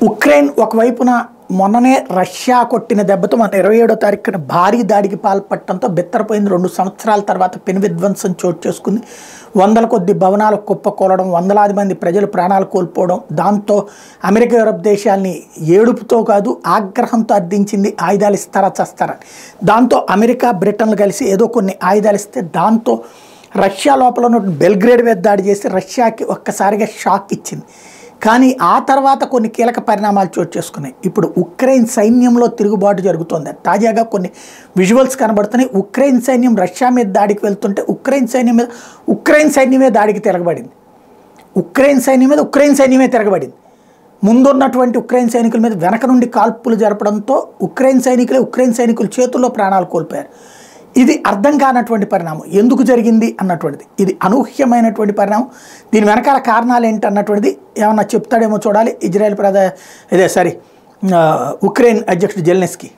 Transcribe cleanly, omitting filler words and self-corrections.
Ukraine ఒకవైపున మొన్ననే Russia కొట్టిన దెబ్బతో మన 27వ తారీఖున భారీ దాడికి పాల్పడటంతో బెత్తరపోయింది. 2 సంవత్సరాల తర్వాత పెను విధ్వంసం చోటు చేసుకుంది. వందల కొద్ది భవనాలు కుప్పకూలడం, వందలాది మంది ప్రజలు ప్రాణాలు కోల్పోవడం, దాంతో అమెరికా యూరప్ దేశాలని ఏడుపుతో కాదు ఆగ్రహంతో అర్థించింది ఆయుధాలు ఇస్తారా చస్తారని. దాంతో అమెరికా బ్రిటన్లు కలిసి ఏదో కొన్ని ఆయుధాలు ఇస్తే దాంతో రష్యా లోపల ఉన్న బెల్గ్రేడ్ మీద దాడి చేసి రష్యాకి ఒక్కసారిగా షాక్ ఇచ్చింది. కానీ ఆ తర్వాత కొన్ని కీలక పరిణామాలు చోటు చేసుకున్నాయి. ఇప్పుడు ఉక్రెయిన్ సైన్యంలో తిరుగుబాటు జరుగుతోంది. తాజాగా కొన్ని విజువల్స్ కనబడుతున్నాయి. ఉక్రెయిన్ సైన్యం రష్యా మీద దాడికి వెళ్తుంటే ఉక్రెయిన్ సైన్యమే దాడికి తిరగబడింది. ఉక్రెయిన్ సైన్యమే తిరగబడింది. ముందున్నటువంటి ఉక్రెయిన్ సైనికుల మీద వెనక నుండి కాల్పులు జరపడంతో ఉక్రెయిన్ సైనికుల చేతుల్లో ప్రాణాలు కోల్పోయారు. ఇది అర్థం కానటువంటి పరిణామం. ఎందుకు జరిగింది అన్నటువంటిది ఇది అనూహ్యమైనటువంటి పరిణామం. దీని వెనకాల కారణాలు ఏంటి అన్నటువంటిది ఏమన్నా చెప్తాడేమో చూడాలి. ఉక్రెయిన్ అధ్యక్షుడు జెలెన్స్కీ.